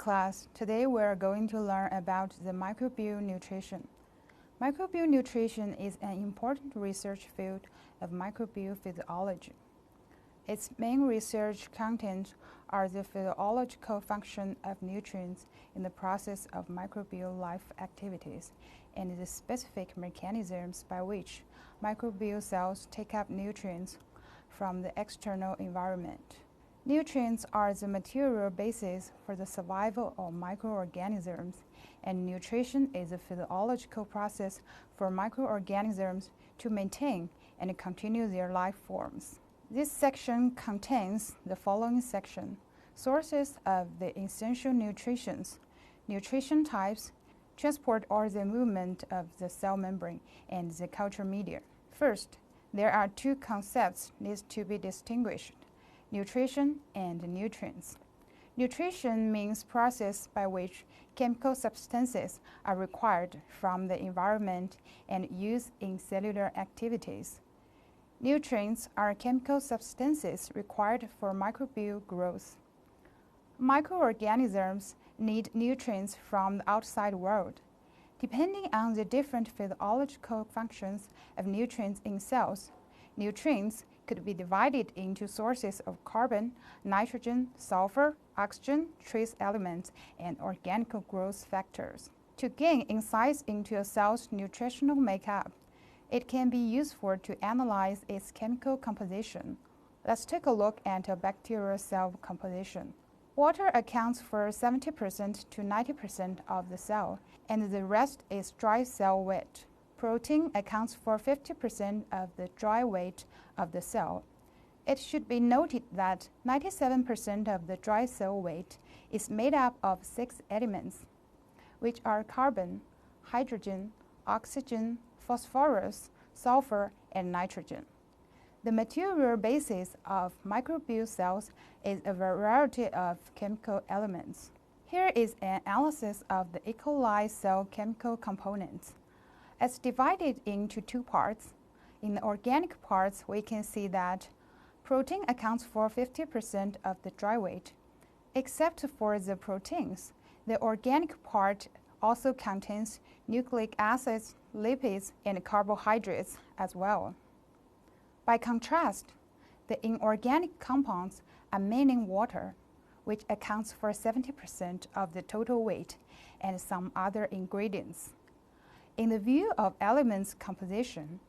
class. Today we are going to learn about the microbial nutrition. Microbial nutrition is an important research field of microbial physiology. Its main research content are the physiological function of nutrients in the process of microbial life activities and the specific mechanisms by which microbial cells take up nutrients from the external environment. Nutrients are the material basis for the survival of microorganisms, and nutrition is a physiological process for microorganisms to maintain and continue their life forms. This section contains the following section: sources of the essential nutrients, nutrition types, transport or the movement of the cell membrane, and the culture media. First, there are two concepts need to be distinguished: nutrition and nutrients. Nutrition means process by which chemical substances are required from the environment and used in cellular activities. Nutrients are chemical substances required for microbial growth. Microorganisms need nutrients from the outside world. Depending on the different physiological functions of nutrients in cells, nutrients could be divided into sources of carbon, nitrogen, sulfur, oxygen, trace elements, and organic growth factors. To gain insights into a cell's nutritional makeup, it can be useful to analyze its chemical composition. Let's take a look at a bacterial cell composition. Water accounts for 70% to 90% of the cell, and the rest is dry cell weight. Protein accounts for 50% of the dry weight of the cell. It should be noted that 97% of the dry cell weight is made up of 6 elements, which are carbon, hydrogen, oxygen, phosphorus, sulfur, and nitrogen. The material basis of microbial cells is a variety of chemical elements. Here is an analysis of the E. coli cell chemical components. It's divided into 2 parts. In the organic parts, we can see that protein accounts for 50% of the dry weight. Except for the proteins, the organic part also contains nucleic acids, lipids, and carbohydrates as well. By contrast, the inorganic compounds are mainly water, which accounts for 70% of the total weight, and some other ingredients. In the view of elements composition,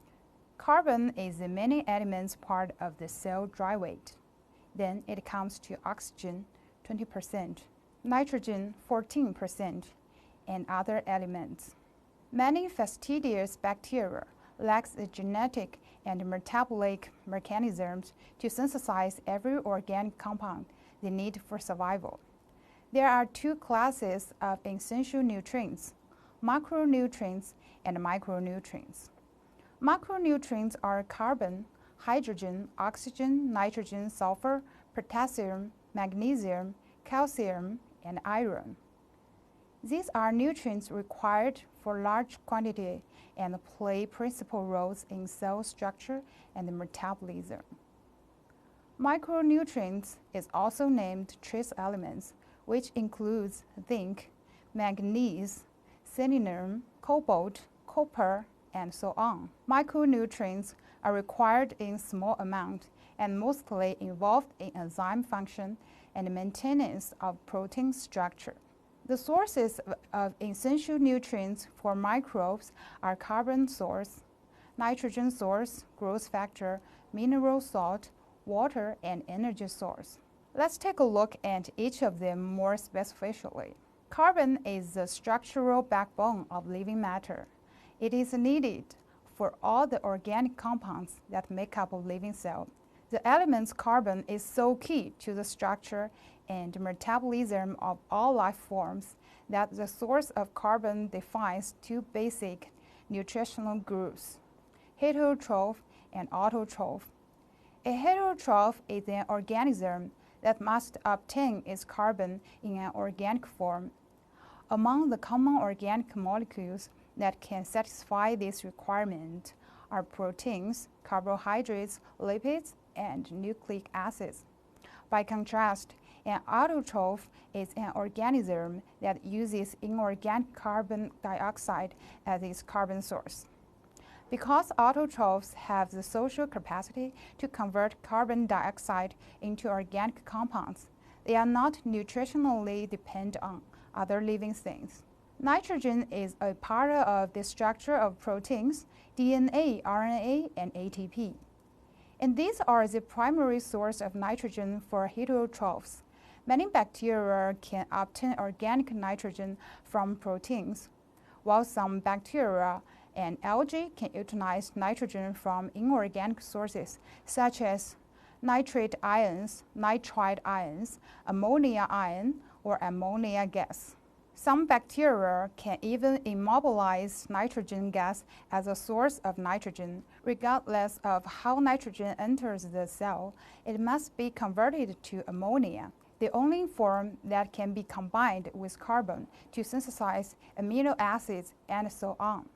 carbon is the many elements part of the cell dry weight. Then it comes to oxygen, 20%, nitrogen, 14%, and other elements. Many fastidious bacteria lack the genetic and metabolic mechanisms to synthesize every organic compound they need for survival. There are 2 classes of essential nutrients: macronutrients and micronutrients. Macronutrients are carbon, hydrogen, oxygen, nitrogen, sulfur, potassium, magnesium, calcium, and iron. These are nutrients required for large quantity and play principal roles in cell structure and metabolism. Micronutrients is also named trace elements, which includes zinc, manganese, selenium, cobalt, copper, and so on. Micronutrients are required in small amount and mostly involved in enzyme function and maintenance of protein structure. The sources of essential nutrients for microbes are carbon source, nitrogen source, growth factor, mineral salt, water, and energy source. Let's take a look at each of them more specifically. Carbon is the structural backbone of living matter. It is needed for all the organic compounds that make up a living cell. The element carbon is so key to the structure and metabolism of all life forms that the source of carbon defines 2 basic nutritional groups: heterotroph and autotroph. A heterotroph is an organism that must obtain its carbon in an organic form. Among the common organic molecules that can satisfy this requirement are proteins, carbohydrates, lipids, and nucleic acids. By contrast, An autotroph is an organism that uses inorganic carbon dioxide as its carbon source. Because autotrophs have the social capacity to convert carbon dioxide into organic compounds, they are not nutritionally dependent on other living things. Nitrogen is a part of the structure of proteins, DNA, RNA, and ATP. And these are the primary source of nitrogen for heterotrophs. Many bacteria can obtain organic nitrogen from proteins, while some bacteria and algae can utilize nitrogen from inorganic sources such as nitrate ions, nitrite ions, ammonia ion, or ammonia gas. Some bacteria can even immobilize nitrogen gas as a source of nitrogen. Regardless of how nitrogen enters the cell, it must be converted to ammonia, the only form that can be combined with carbon to synthesize amino acids and so on.